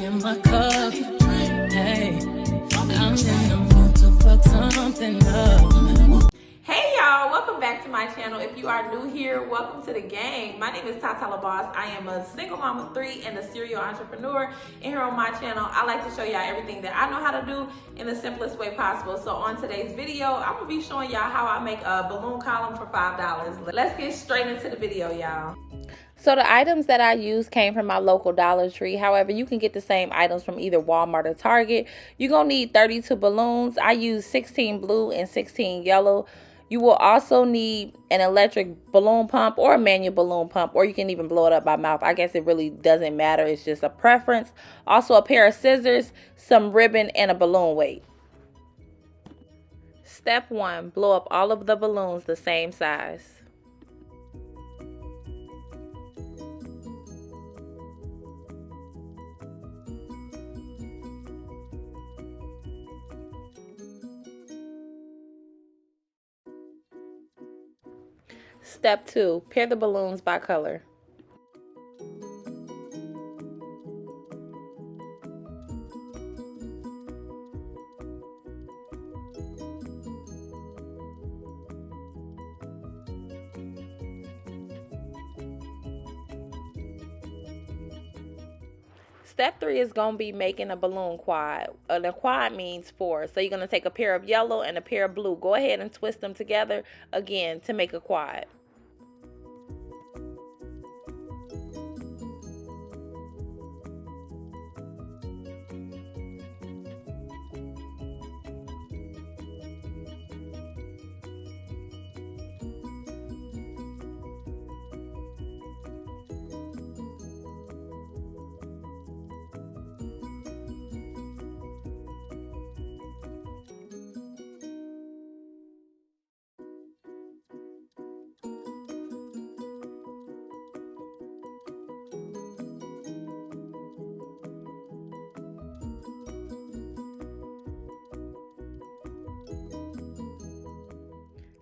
in my cup. Hey, I'm in the mood to fuck something up. Hey y'all, welcome back to my channel. If you are new here, welcome to the gang. My name is Tata La Boss. I am a single mom of 3 and a serial entrepreneur. And here on my channel, I like to show y'all everything that I know how to do in the simplest way possible. So on today's video, I'm gonna be showing y'all how I make a balloon column for $5. Let's get straight into the video, y'all. So the items that I used came from my local Dollar Tree. However, you can get the same items from either Walmart or Target. You're gonna need 32 balloons. I used 16 blue and 16 yellow. You will also need an electric balloon pump or a manual balloon pump, or you can even blow it up by mouth. I guess it really doesn't matter. It's just a preference. Also a pair of scissors, some ribbon, and a balloon weight. Step 1, blow up all of the balloons the same size. Step 2, pair the balloons by color. Step 3 is going to be making a balloon quad. A quad means 4. So you're going to take a pair of yellow and a pair of blue. Go ahead and twist them together again to make a quad.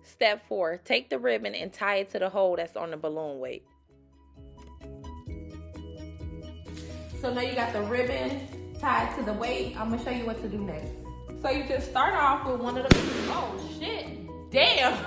Step 4, take the ribbon and tie it to the hole that's on the balloon weight. So now you got the ribbon tied to the weight. I'm going to show you what to do next. So you just start off with one of the, oh shit, damn.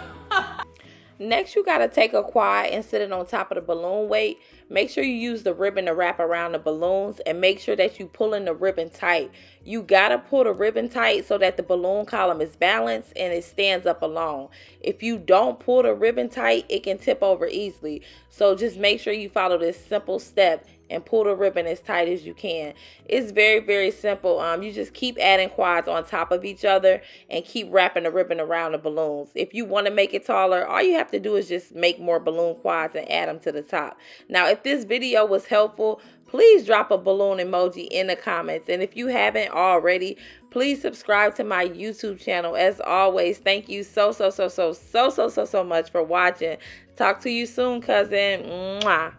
Next, you got to take a quad and sit it on top of the balloon weight. Make sure you use the ribbon to wrap around the balloons and make sure that you pull in the ribbon tight. You got to pull the ribbon tight so that the balloon column is balanced and it stands up alone. If you don't pull the ribbon tight, it can tip over easily. So just make sure you follow this simple step and pull the ribbon as tight as you can. It's very, very simple. You just keep adding quads on top of each other and keep wrapping the ribbon around the balloons. If you want to make it taller, all you have to do is just make more balloon quads and add them to the top. Now, if this video was helpful, please drop a balloon emoji in the comments. And if you haven't already, please subscribe to my YouTube channel. As always, thank you so much for watching. Talk to you soon, cousin. Mwah.